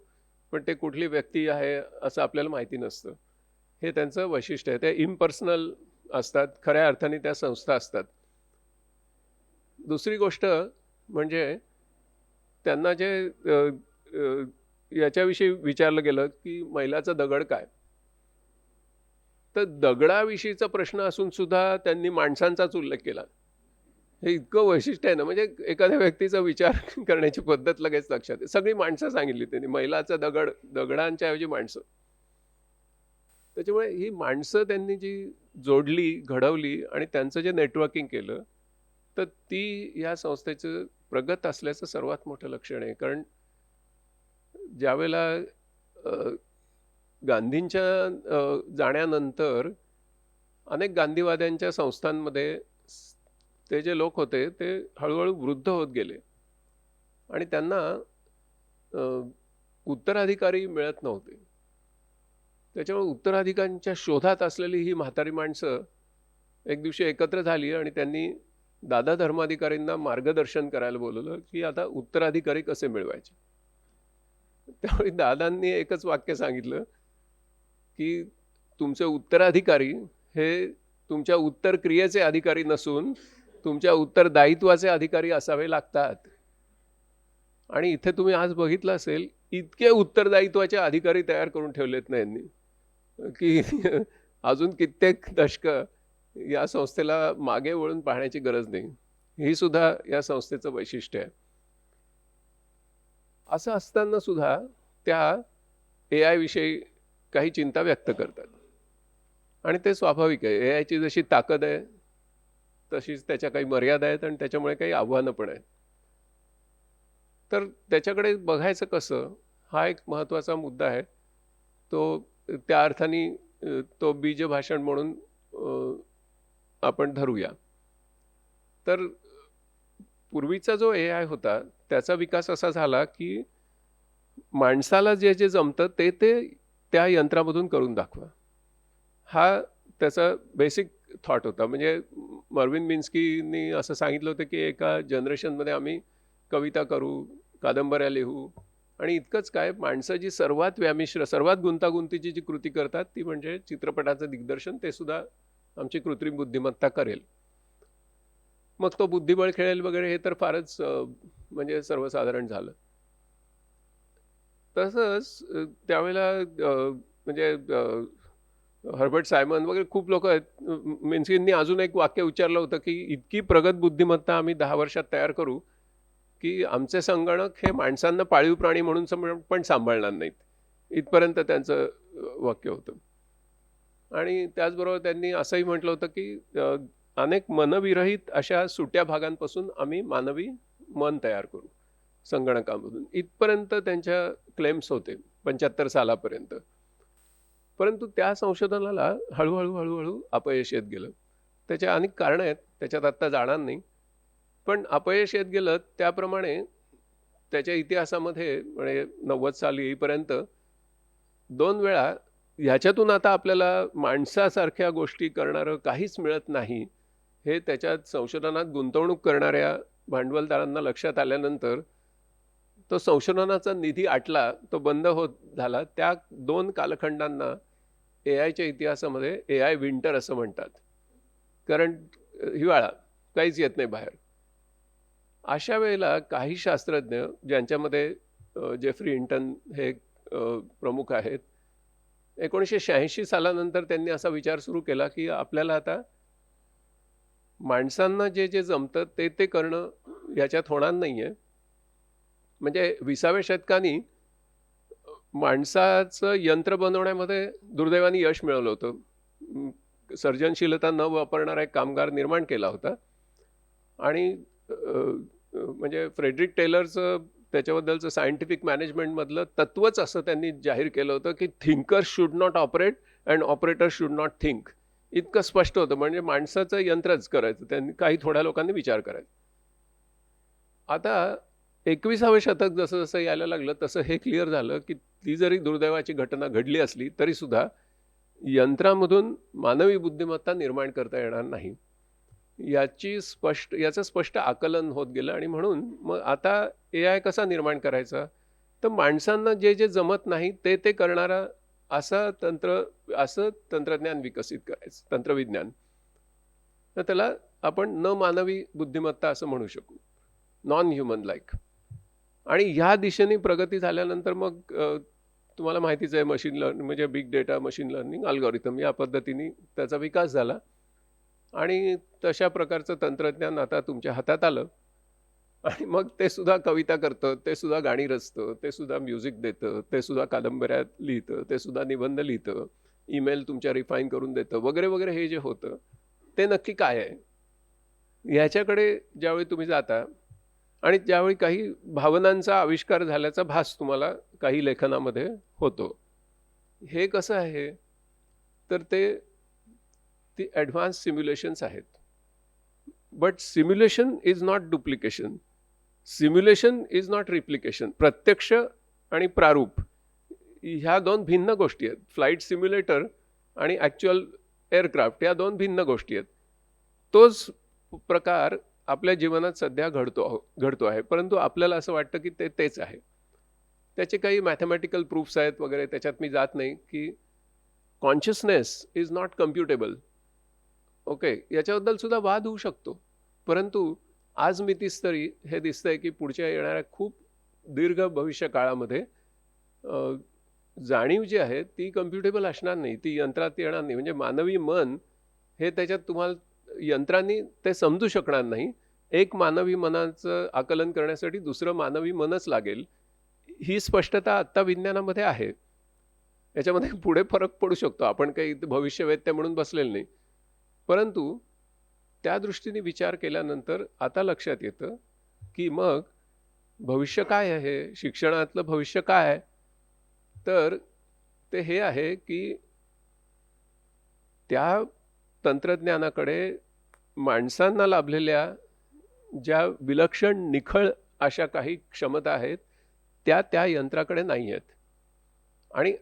पण ते कुठली व्यक्ती आहे असं आपल्याला माहिती नसतं. हे त्यांचं वैशिष्ट्य आहे. ते इम्पर्सनल असतात, खऱ्या अर्थाने त्या संस्था असतात. दुसरी गोष्ट म्हणजे त्यांना जे याच्याविषयी विचारलं गेलं की मैलाचा दगड काय, तर दगडाविषयीचा प्रश्न असून सुद्धा त्यांनी माणसांचाच उल्लेख केला. हे इतकं वैशिष्ट्य आहे ना, म्हणजे एखाद्या व्यक्तीचा विचार करण्याची पद्धत लगेच लक्षात येते. सगळी माणसं सांगितली त्यांनी, मैलाचा दगड, दगडांच्या ऐवजी माणसं. त्याच्यामुळे ही माणसं त्यांनी जी जोडली, घडवली आणि त्यांचं जे नेटवर्किंग केलं, तर ती या संस्थेचं प्रगत असल्याचं सर्वात मोठं लक्षण आहे. कारण ज्यावेळेला गांधींच्या जाण्यानंतर अनेक गांधीवाद्यांच्या संस्थांमध्ये ते जे लोक होते ते हळूहळू वृद्ध होत गेले आणि त्यांना उत्तराधिकारी मिळत नव्हते. त्याच्यामुळे उत्तराधिकाऱ्यांच्या शोधात असलेली ही म्हातारी माणसं एक दिवशी एकत्र झाली आणि त्यांनी दादा धर्माधिकारींना मार्गदर्शन करायला बोलवलं की आता उत्तराधिकारी कसे मिळवायचे. त्यावेळी दादांनी एकच वाक्य सांगितलं की तुमचे उत्तराधिकारी हे तुमच्या उत्तर क्रियेचे अधिकारी नसून तुमच्या उत्तरदायित्वाचे अधिकारी असावे लागतात. आणि इथे तुम्ही आज बघितलं असेल, इतके उत्तरदायित्वाचे अधिकारी तयार करून ठेवलेत ना यांनी की अजून कित्येक दशक या संस्थेला मागे वळून पाहण्याची गरज नाही. ही सुद्धा या संस्थेचं वैशिष्ट्य आहे. असं असताना सुद्धा त्या AI विषयी काही चिंता व्यक्त करतात आणि ते स्वाभाविक आहे. AI ची जशी ताकद आहे तशीच त्याच्या काही मर्यादा आहेत आणि त्याच्यामुळे काही आव्हानं पण आहेत. तर त्याच्याकडे बघायचं कसं, हा एक महत्त्वाचा मुद्दा आहे. तो त्या अर्थाने तो बीजभाषण म्हणून आपण धरूया. तर पूर्वीचा जो AI होता त्याचा विकास असा झाला की माणसाला जे जे जमतं ते त्या यंत्रामधून करून दाखवा, हा त्याचा बेसिक थॉट होता. म्हणजे मर्विन मिन्स्कीनी असं सांगितलं होतं की एका जनरेशनमध्ये आम्ही कविता करू, कादंबऱ्या लिहू, आणि इतकंच काय, माणसं जी सर्वात व्यामिश्र, सर्वात गुंतागुंतीची जी कृती करतात ती म्हणजे चित्रपटाचं दिग्दर्शन, ते सुद्धा आमची कृत्रिम बुद्धिमत्ता करेल. मग तो बुद्धिबळ खेळेल वगैरे हे तर फारच म्हणजे सर्वसाधारण झालं. तसंच त्यावेळेला म्हणजे हर्बर्ट सायमन वगैरे खूप लोक आहेत. मिन्स्कींनी अजून एक वाक्य उच्चारलं होतं की इतकी प्रगत बुद्धिमत्ता आम्ही 10 वर्षात तयार करू की आमचे संगणक हे माणसांना पाळीव प्राणी म्हणून पण सांभाळणार नाहीत, इथपर्यंत त्यांचं वाक्य होतं. आणि त्याचबरोबर त्यांनी असंही म्हटलं होतं की अनेक मनविरहित अशा सुट्या भागांपासून आम्ही मानवी मन तयार करू संगणकामधून, इथपर्यंत त्यांच्या क्लेम्स होते 75 सालापर्यंत. परंतु त्या संशोधनाला हळूहळू अपयश येत गेलं. त्याच्या अनेक कारणं आहेत, त्याच्यात आत्ता जाणार नाही. पण अपयश येत गेलं त्याप्रमाणे त्याच्या इतिहासामध्ये म्हणजे 90 साली येईपर्यंत 2 वेळा ह्याच्यातून आता आपल्याला माणसासारख्या गोष्टी करणारं काहीच मिळत नाही हे त्याच्यात संशोधनात गुंतवणूक करणाऱ्या भांडवलदारांना लक्षात आल्यानंतर तो संशोधनाचा निधी आटला, तो बंद होत झाला. त्या 2 कालखंडांना AIच्या इतिहासामध्ये AI विंटर असं म्हणतात. कारण हिवाळा, काहीच येत नाही बाहेर. अशा वेळेला काही शास्त्रज्ञ, ज्यांच्यामध्ये जेफ्री हिंटन हे प्रमुख आहेत, 1986 सालानंतर त्यांनी असा विचार सुरू केला की आपल्याला आता माणसांना जे जे जमतं ते ते करणं याच्यात होणार नाही आहे. म्हणजे 20व्या शतकानी माणसाचं यंत्र बनवण्यामध्ये दुर्दैवाने यश मिळवलं होतं. सर्जनशीलता न वापरणारा एक कामगार निर्माण केला होता. आणि म्हणजे फ्रेडरिक टेलरचं त्याच्याबद्दलचं सायंटिफिक मॅनेजमेंटमधलं तत्वच असं त्यांनी जाहीर केलं होतं की thinker should not operate and operator should not think. इतकं स्पष्ट होतं. म्हणजे माणसाचं यंत्रच करायचं, त्यांनी काही थोड्या लोकांनी विचार करायचा. आता 21व्या शतक जसं जसं यायला लागलं तसं हे क्लिअर झालं की ती जरी दुर्दैवाची घटना घडली असली तरी सुद्धा यंत्रामधून मानवी बुद्धिमत्ता निर्माण करता येणार नाही. याचं स्पष्ट आकलन होत गेलं. आणि म्हणून मग आता AI कसा निर्माण करायचा, तर माणसांना जे जे जमत नाही ते ते करणारा असं तंत्रज्ञान विकसित करायचं, तंत्रविज्ञान. तर त्याला आपण न मानवी बुद्धिमत्ता असं म्हणू शकू, नॉन ह्युमन लाईक. आणि ह्या दिशेने प्रगती झाल्यानंतर मग तुम्हाला माहितीच आहे मशीन लर्निंग म्हणजे big data, machine learning, algorithm या पद्धतीने त्याचा विकास झाला. आणि तशा प्रकारचं तंत्रज्ञान आता तुमच्या हातात आलं. आणि मग ते सुद्धा कविता करतं, ते सुद्धा गाणी रचतं, ते सुद्धा म्युझिक देतं, ते सुद्धा कादंबऱ्या लिहितं, ते सुद्धा निबंध लिहितं, ईमेल तुमच्या रिफाईन करून देतं, वगैरे वगैरे. हे जे होतं ते नक्की काय आहे ह्याच्याकडे ज्यावेळी तुम्ही जाता आणि ज्यावेळी काही भावनांचा आविष्कार झाल्याचा भास तुम्हाला काही लेखनामध्ये होतो. हे कसं आहे तर ती ॲडव्हान्स सिम्युलेशन्स आहेत. But simulation is not duplication, simulation is not replication. प्रत्यक्ष आणि प्रारूप ह्या दोन भिन्न गोष्टी आहेत. फ्लाईट सिम्युलेटर आणि ॲक्च्युअल एअरक्राफ्ट या दोन भिन्न गोष्टी आहेत. तोच प्रकार आपल्या जीवनात सध्या घडतो आहे, परंतु आपल्याला असं वाटतं की तेच आहे. त्याचे काही मॅथमॅटिकल प्रूफ्स आहेत वगैरे, त्याच्यात मी जात नाही. की consciousness is not computable. Okay, याच्याबद्दल सुद्धा वाद होऊ शकतो. परंतु आज मितीस तरी हे दिसतंय की पुढच्या येणाऱ्या खूप दीर्घ भविष्य काळामध्ये जाणीव जी आहे ती कम्प्युटेबल असणार नाही, ती यंत्रात येणार नाही. म्हणजे मानवी मन हे त्याच्यात तुम्हाला यंत्रांनी ते समजू शकणार नाही. एक मानवी मनाचं आकलन करण्यासाठी दुसरं मानवी मनच लागेल. ही स्पष्टता आत्ता विज्ञानामध्ये आहे. याच्यामध्ये पुढे फरक पडू शकतो. आपण काही भविष्यवेत्ते म्हणून बसलेलं नाही. परंतु त्या दृष्टीने विचार केल्यानंतर आता लक्षात येतं की मग भविष्य काय आहे, शिक्षणातलं भविष्य काय आहे. तर ते हे आहे की त्या तंत्रज्ञानाकडे माणसांना लाभलेल्या ज्या विलक्षण निखळ अशा काही क्षमता आहेत त्या यंत्राकडे नाही आहेत. आणि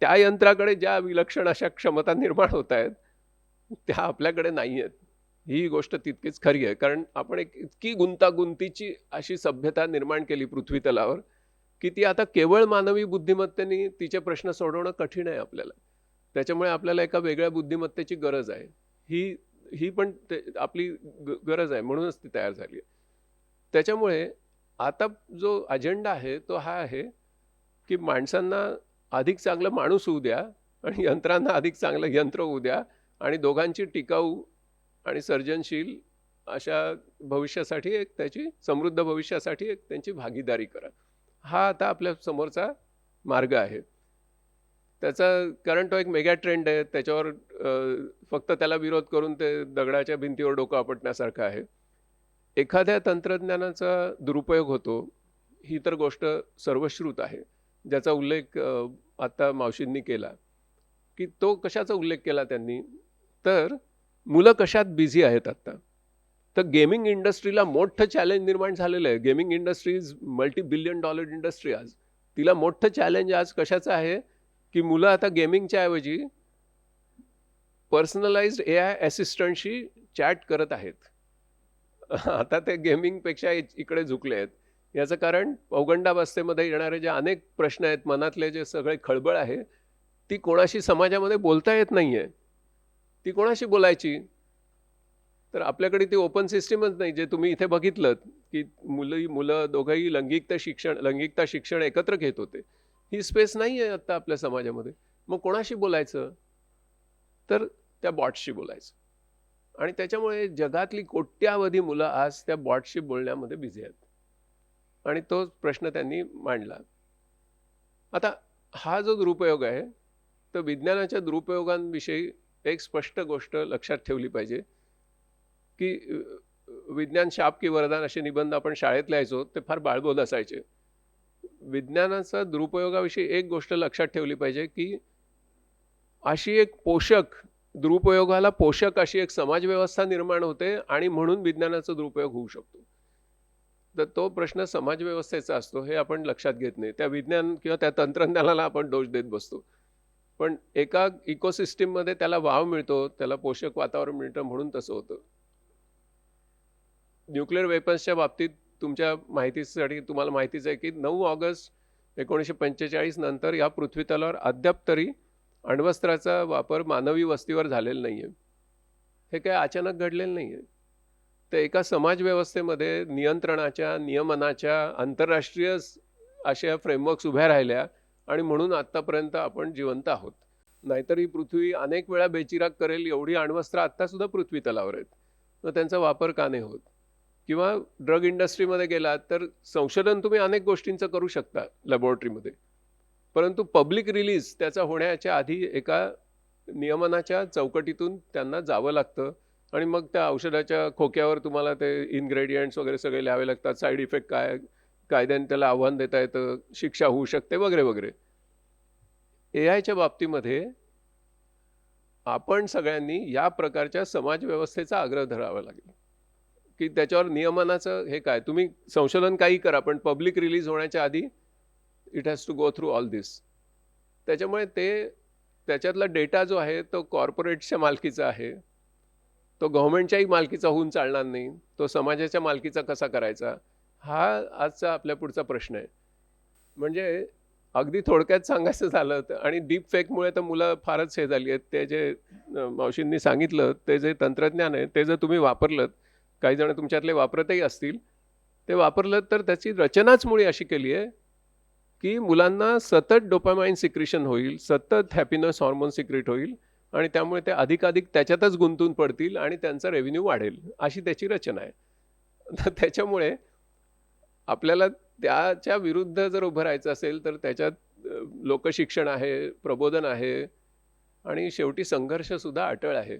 त्या यंत्राकडे ज्या विलक्षण अशा क्षमता निर्माण होत आहेत त्या आपल्याकडे नाही आहेत. ही गोष्ट तितकीच खरी आहे. कारण आपण एक इतकी गुंतागुंतीची अशी सभ्यता निर्माण केली पृथ्वी तलावर की ती आता केवळ मानवी बुद्धिमत्तेने तिचे प्रश्न सोडवणं कठीण आहे आपल्याला. त्याच्यामुळे आपल्याला एका वेगळ्या बुद्धिमत्तेची गरज आहे. ही पण आपली गरज आहे, म्हणूनच ती तयार झाली आहे. त्याच्यामुळे आता जो अजेंडा आहे तो हा आहे की माणसांना अधिक चांगलं माणूस होऊ द्या आणि यंत्रांना अधिक चांगलं यंत्र होऊ द्या आणि दोघांची टिकाऊ आणि सर्जनशील अशा भविष्यासाठी एक त्याची समृद्ध भविष्यासाठी एक त्यांची भागीदारी करा. हा आता आपल्या समोरचा मार्ग आहे. त्याचा कारण तो एक मेगा ट्रेंड आहे. त्याच्यावर फक्त त्याला विरोध करून ते दगडाच्या भिंतीवर डोकं आपटण्यासारखं आहे. एखाद्या तंत्रज्ञानाचा दुरुपयोग होतो ही तर गोष्ट सर्वश्रुत आहे, ज्याचा उल्लेख आता मावशींनी केला. की तो कशाचा उल्लेख केला त्यांनी, तर मुलं कशात बिझी आहेत आत्ता. तर गेमिंग इंडस्ट्रीला मोठं चॅलेंज निर्माण झालेलं आहे. Gaming industry is $multi-billion industry आज. तिला मोठं चॅलेंज आज कशाचं आहे की मुलं आता गेमिंगच्या ऐवजी पर्सनलाइज्ड AI असिस्टंटशी चॅट करत आहेत. आता ते गेमिंगपेक्षा इकडे झुकले आहेत. याचं कारण पौगंडावस्थेमध्ये येणारे जे अनेक प्रश्न आहेत, मनातले जे सगळे खळबळ आहे, ती कोणाशी समाजामध्ये बोलता येत नाही आहे. ती कोणाशी बोलायची. तर आपल्याकडे ती ओपन सिस्टीमच नाही. जे तुम्ही इथे बघितलं की मुलं दोघंही लैंगिकता शिक्षण एकत्र घेत होते. ही स्पेस नाही आहे आता आपल्या समाजामध्ये. मग कोणाशी बोलायचं, तर त्या बॉट्सशी बोलायचं. आणि त्याच्यामुळे जगातली कोट्यावधी मुलं आज त्या बॉटशी बोलण्यामध्ये बिझी आहेत आणि तो प्रश्न त्यांनी मांडला. आता हा जो दुरुपयोग आहे, तर विज्ञानाच्या दुरुपयोगांविषयी एक स्पष्ट गोष्ट लक्षात ठेवली पाहिजे, की विज्ञान शाप की वरदान असे निबंध आपण शाळेत लिहायचो, ते फार बाळबोध असायचे. विज्ञानाचा दुरुपयोगाविषयी एक गोष्ट लक्षात ठेवली पाहिजे, की अशी एक पोषक, दुरुपयोगाला पोषक अशी एक समाजव्यवस्था निर्माण होते आणि म्हणून विज्ञानाचा दुरुपयोग होऊ शकतो. तर तो प्रश्न समाजव्यवस्थेचा असतो, हे आपण लक्षात घेत नाही. त्या विज्ञान किंवा त्या तंत्रज्ञानाला आपण दोष देत बसतो. पण एका इकोसिस्टीममध्ये त्याला वाव मिळतो, त्याला पोषक वातावरण मिळतं म्हणून तसं होतं. न्यूक्लिअर वेपन्सच्या बाबतीत तुमच्या माहितीसाठी तुम्हाला माहितीच आहे, की 9 ऑगस्ट 1945 नंतर या पृथ्वीतलावर अद्याप तरी अण्वस्त्राचा वापर मानवी वस्तीवर झालेला नाही आहे. हे काय अचानक घडलेलं नाही आहे. तर एका समाजव्यवस्थेमध्ये नियंत्रणाच्या, नियमनाच्या आंतरराष्ट्रीय अशा फ्रेमवर्क्स उभ्या राहिल्या आणि म्हणून आत्तापर्यंत आपण जिवंत आहोत. नाहीतर ही पृथ्वी अनेक वेळा बेचिराग करेल एवढी अण्वस्त्र आत्तासुद्धा पृथ्वी तलावर आहेत. मग त्यांचा वापर का नाही होत? किंवा ड्रग इंडस्ट्रीमध्ये गेलात तर संशोधन तुम्ही अनेक गोष्टींचं करू शकता लॅबोरेटरीमध्ये, परंतु पब्लिक रिलीज त्याचा होण्याच्या आधी एका नियमनाच्या चौकटीतून त्यांना जावं लागतं आणि मग त्या औषधाच्या खोक्यावर तुम्हाला ते इन्ग्रेडियंट्स वगैरे सगळे लिहावे लागतात. साईड इफेक्ट काय, कायद्याने त्याला आव्हान देता येतं, शिक्षा होऊ शकते वगैरे वगैरे. एआयच्या बाबतीमध्ये आपण सगळ्यांनी या प्रकारच्या समाजव्यवस्थेचा आग्रह धरावा लागेल, की त्याच्यावर नियमनाचं हे काय, तुम्ही संशोधन काही करा पण पब्लिक रिलीज होण्याच्या आधी it has to go through all this. त्याच्यामुळे त्याच्यातला डेटा जो आहे तो कॉर्पोरेट्सच्या मालकीचा आहे, तो गव्हर्नमेंटच्याही मालकीचा होऊन चालणार नाही, तो समाजाच्या मालकीचा कसा करायचा, हा आजचा आपल्या पुढचा प्रश्न आहे. म्हणजे अगदी थोडक्यात सांगायचं झालं तर, आणि डीप फेकमुळे तर मुलं फारच हे झाली आहेत. ते जे मावशींनी सांगितलं ते जे तंत्रज्ञान आहे ते जर तुम्ही वापरलं, काही जण तुमच्यातले वापरतही असतील, ते वापरलं तर त्याची रचनाच मुळी अशी केली आहे की मुलांना सतत डोपामाइन सिक्रेशन होईल, सतत हॅपीनेस हॉर्मोन सिक्रेट होईल आणि त्यामुळे ते अधिकाधिक त्याच्यातच गुंतून पडतील आणि त्यांचा रेव्हेन्यू वाढेल, अशी त्याची रचना आहे. तर त्याच्यामुळे आपल्याला त्याच्या विरुद्ध जर उभं राहायचं असेल तर त्याच्यात लोकशिक्षण आहे, प्रबोधन आहे आणि शेवटी संघर्षसुद्धा अटळ आहे.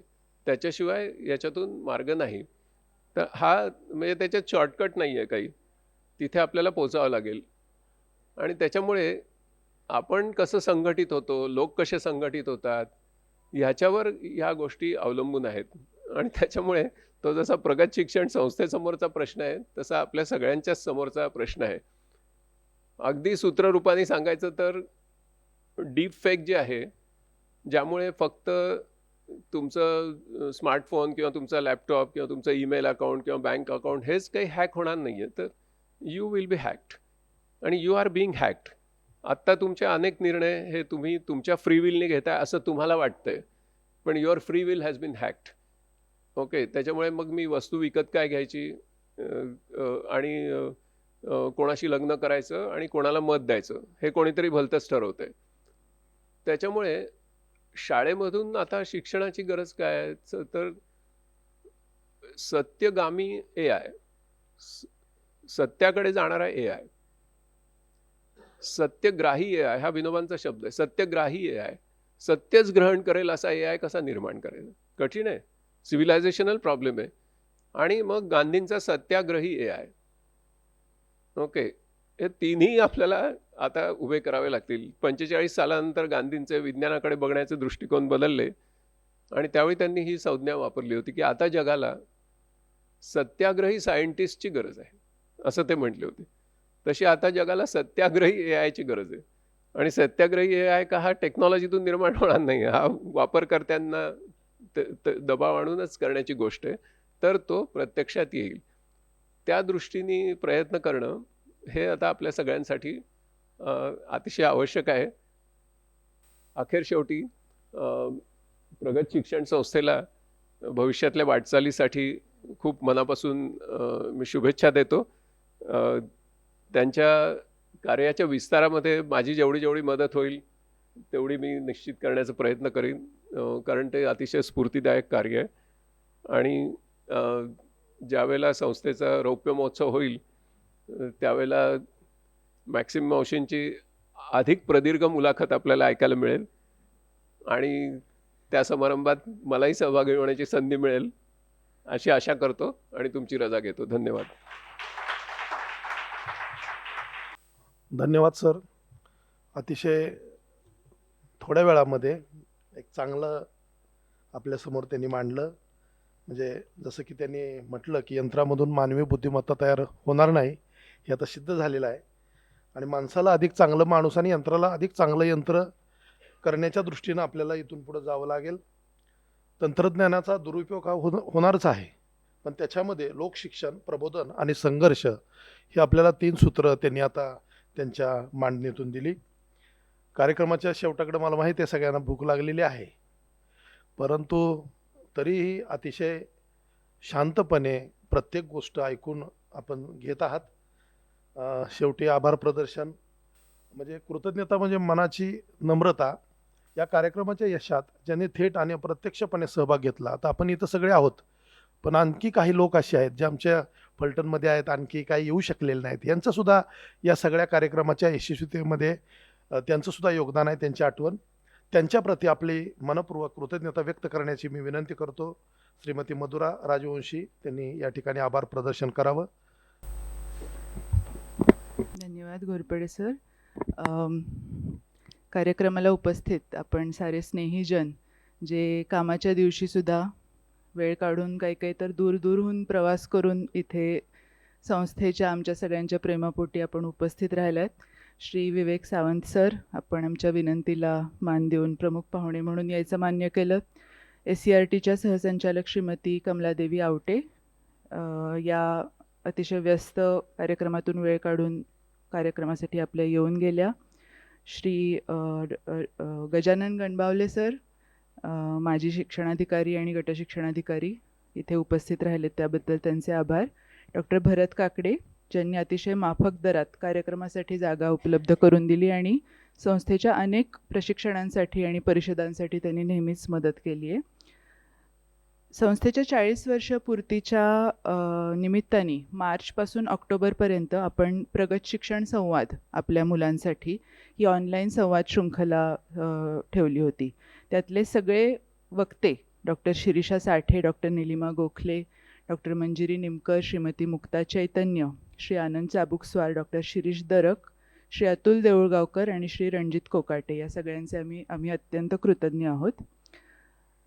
त्याच्याशिवाय याच्यातून मार्ग नाही. तर हा म्हणजे त्याच्यात शॉर्टकट नाही आहे काही, तिथे आपल्याला पोचावं लागेल. आणि त्याच्यामुळे आपण कसं संघटित होतो, लोक कसे संघटित होतात, ह्याच्यावर ह्या गोष्टी अवलंबून आहेत. आणि त्याच्यामुळे तो जसा प्रगत शिक्षण संस्थेसमोरचा प्रश्न आहे तसा आपल्या सगळ्यांच्याच समोरचा प्रश्न आहे. अगदी सूत्ररूपाने सांगायचं तर डीप फेक जे आहे, ज्यामुळे फक्त तुमचं स्मार्टफोन किंवा तुमचा लॅपटॉप किंवा तुमचं ईमेल अकाउंट किंवा बँक अकाउंट हेच काही हॅक होणार नाही आहे, तर यू विल बी हॅक्ड आणि यू आर बीइंग हॅक्ड. आत्ता तुमचे अनेक निर्णय हे तुम्ही तुमच्या फ्री विलने घेताय असं तुम्हाला वाटतंय, पण your free will has been hacked. Okay, त्याच्यामुळे मग मी वस्तू विकत काय घ्यायची आणि कोणाशी लग्न करायचं आणि कोणाला मत द्यायचं हे कोणीतरी भलतंच ठरवतंय. त्याच्यामुळे शाळेमधून आता शिक्षणाची गरज काय आहे, तर सत्यगामी एआय, सत्याकडे जाणारा एआय, सत्यग्राही एआय हा विनोबांचा शब्द आहे. सत्यग्राही एआय, सत्यच ग्रहण करेल असा एआय कसा निर्माण करेल, कठीण आहे, सिव्हिलायझेशनल प्रॉब्लेम आहे. आणि मग गांधींचा सत्याग्रही एआय. ओके, हे तिन्ही आपल्याला आता उभे करावे लागतील. 45 सालानंतर गांधींचे विज्ञानाकडे बघण्याचे दृष्टिकोन बदलले आणि त्यावेळी त्यांनी ही संज्ञा वापरली होती की आता जगाला सत्याग्रही सायंटिस्टची गरज आहे, असं ते म्हटले होते. तशी आता जगाला सत्याग्रही एआयची गरज आहे. आणि सत्याग्रही एआय का हा टेक्नॉलॉजीतून निर्माण होणार नाही, हा वापरकर्त्यांना दबाव आणूनच करण्याची गोष्ट आहे, तर तो प्रत्यक्षात येईल. त्या दृष्टीने प्रयत्न करणं हे आता आपल्या सगळ्यांसाठी अतिशय आवश्यक आहे. अखेर शेवटी प्रगत शिक्षण संस्थेला भविष्यातल्या वाटचालीसाठी खूप मनापासून मी शुभेच्छा देतो. त्यांच्या कार्याच्या विस्तारामध्ये माझी जेवढी मदत होईल तेवढी मी निश्चित करण्याचा प्रयत्न करीन, कारण ते अतिशय स्फूर्तिदायक कार्य आहे. आणि अ, ज्यावेळेला संस्थेचा रौप्य महोत्सव होईल त्यावेळेला मॅक्सिम मावशींची अधिक प्रदीर्घ मुलाखत आपल्याला ऐकायला मिळेल आणि त्या समारंभात मलाही सहभागी होण्याची संधी मिळेल अशी आशा करतो आणि तुमची रजा घेतो. धन्यवाद. धन्यवाद सर. अतिशय थोड्या वेळामध्ये एक चांगलं आपल्यासमोर त्यांनी मांडलं. म्हणजे जसं की त्यांनी म्हटलं की यंत्रामधून मानवी बुद्धिमत्ता तयार होणार नाही, हे आता सिद्ध झालेलं आहे. आणि माणसाला अधिक चांगलं माणूस आणि यंत्राला अधिक चांगलं यंत्र करण्याच्या दृष्टीनं आपल्याला इथून पुढे जावं लागेल. तंत्रज्ञानाचा दुरुपयोग हा होणारच आहे, पण त्याच्यामध्ये लोकशिक्षण, प्रबोधन आणि संघर्ष ही आपल्याला 3 सूत्र त्यांनी आता त्यांच्या मांडणीतून दिली. कार्यक्रमाच्या शेवटाकडे मला माहिती आहे सगळ्यांना भूक लागलेली आहे, परंतु तरीही अतिशय शांतपणे प्रत्येक गोष्ट ऐकून आपण घेत आहात. शेवटी आभार प्रदर्शन म्हणजे कृतज्ञता म्हणजे मनाची नम्रता. या कार्यक्रमाच्या यशात ज्यांनी थेट आणि अप्रत्यक्षपणे सहभाग घेतला, आता आपण इथं सगळे आहोत, पण आणखी काही लोक असे आहेत जे आमच्या फलटणमध्ये आहेत, आणखी काही येऊ शकलेले नाहीत. यांचंसुद्धा या सगळ्या कार्यक्रमाच्या यशस्वीतेमध्ये त्यांचंसुद्धा योगदान आहे, त्यांची आठवण. त्यांच्याप्रती आपली मनपूर्वक कृतज्ञता व्यक्त करण्याची मी विनंती करतो. श्रीमती मधुरा राजवंशी त्यांनी या ठिकाणी आभार प्रदर्शन करावं. धन्यवाद घोरपडे सर. कार्यक्रमाला उपस्थित आपण सारे स्नेहीजन जे कामाच्या दिवशीसुद्धा वेळ काढून काही तर दूरहून प्रवास करून इथे संस्थेच्या आमच्या सगळ्यांच्या प्रेमापोटी आपण उपस्थित राहिलात. श्री विवेक सावंत सर, आपण आमच्या विनंतीला मान देऊन प्रमुख पाहुणे म्हणून यायचं मान्य केलं. SCRTच्या सहसंचालक श्रीमती कमलादेवी आवटे या अतिशय व्यस्त कार्यक्रमातून वेळ काढून कार्यक्रमासाठी आपल्या येऊन गेल्या. श्री गजानन गणबावले सर, माजी शिक्षणाधिकारी आणि गटशिक्षणाधिकारी इथे उपस्थित राहिले, त्याबद्दल त्यांचे आभार. डॉक्टर भरत काकडे, ज्यांनी अतिशय माफक दरात कार्यक्रमासाठी जागा उपलब्ध करून दिली आणि संस्थेच्या अनेक प्रशिक्षणांसाठी आणि परिषदांसाठी त्यांनी नेहमीच मदत केली आहे. संस्थेच्या 40 वर्ष पूर्तीच्या निमित्ताने मार्चपासून ऑक्टोबरपर्यंत आपण प्रगत शिक्षण संवाद आपल्या मुलांसाठी ही ऑनलाईन संवाद शृंखला ठेवली होती. त्यातले सगळे वक्ते डॉक्टर शिरीषा साठे, डॉक्टर निलिमा गोखले, डॉक्टर मंजिरी निमकर, श्रीमती मुक्ता चैतन्य, श्री आनंद चाबुकस्वार, डॉक्टर शिरीष दरक, श्री अतुल देऊळगावकर आणि श्री रणजित कोकाटे या सगळ्यांचे आम्ही अत्यंत कृतज्ञ आहोत.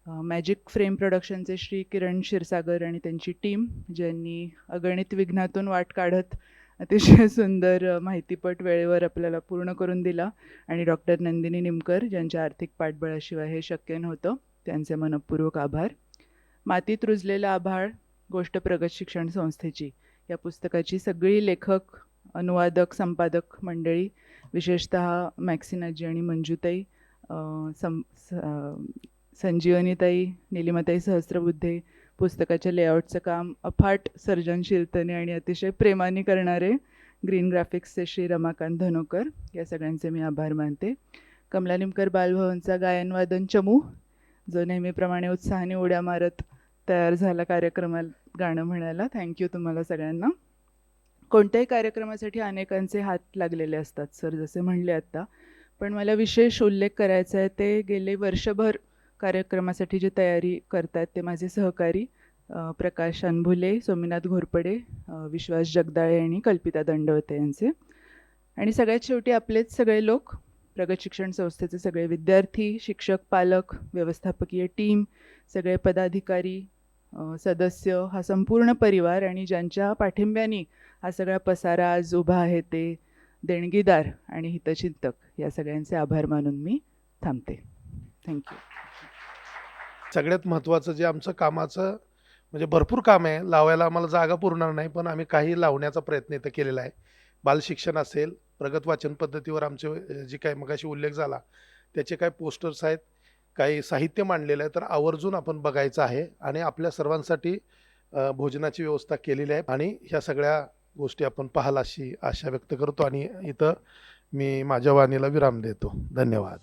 मॅजिक फ्रेम प्रोडक्शनचे श्री किरण क्षीरसागर आणि त्यांची टीम, ज्यांनी अगणित विघ्नातून वाट काढत अतिशय सुंदर माहितीपट वेळेवर आपल्याला पूर्ण करून दिला. आणि डॉक्टर नंदिनी निमकर, ज्यांच्या आर्थिक पाठबळाशिवाय हे शक्य नव्हतं, त्यांचे मनपूर्वक आभार. मातीत रुजलेला आभाळ, गोष्ट प्रगत शिक्षण संस्थेची या पुस्तकाची सगळी लेखक, अनुवादक, संपादक मंडळी, विशेषतः मॅक्सिनाजी आणि मंजुताई, संजीवनीताई, निलिमाताई सहस्त्रबुद्धे, पुस्तकाच्या लेआउटचं काम अफाट सर्जनशीलतेने आणि अतिशय प्रेमाने करणारे ग्रीन ग्राफिक्सचे श्री रमाकांत धनोकर, या सगळ्यांचे मी आभार मानते. कमला निमकर बालभवनचा गायनवादन चमू, जो नेहमीप्रमाणे उत्साहाने उड्या मारत तयार झाला कार्यक्रमात गाणं म्हणायला. थँक्यू तुम्हाला सगळ्यांना. कोणत्याही कार्यक्रमासाठी अनेकांचे हात लागलेले असतात सर, जसे म्हणले आत्ता, पण मला विशेष उल्लेख करायचा आहे ते गेले वर्षभर कार्यक्रमासाठी जे तयारी करतात ते माझे सहकारी प्रकाश अनभुले, सोमीनाथ घोरपडे, विश्वास जगदाळे आणि कल्पिता दंडवते यांचे. आणि सगळ्यात शेवटी आपलेच सगळे लोक, प्रगत शिक्षण संस्थेचे सगळे विद्यार्थी, शिक्षक, पालक, व्यवस्थापकीय टीम, सगळे पदाधिकारी, सदस्य, हा संपूर्ण परिवार आणि ज्यांच्या पाठिंब्याने हा सगळा पसारा आज उभा आहे ते देणगीदार आणि हितचिंतक, या सगळ्यांचे आभार मानून मी थांबते. थँक्यू. सगळ्यात महत्त्वाचं जे आमचं कामाचं म्हणजे भरपूर काम आहे, लावायला आम्हाला जागा पुरणार नाही, पण आम्ही काही लावण्याचा प्रयत्न इथं केलेला आहे. बालशिक्षण असेल, प्रगत वाचन पद्धतीवर आमचे जे काही मगाशी उल्लेख झाला त्याचे काही पोस्टर्स आहेत, काही साहित्य मांडलेलं आहे, तर आवर्जून आपण बघायचं आहे. आणि आपल्या सर्वांसाठी भोजनाची व्यवस्था केलेली आहे आणि ह्या सगळ्या गोष्टी आपण पाहाल अशी आशा व्यक्त करतो आणि इथं मी माझ्या वाणीला विराम देतो. धन्यवाद.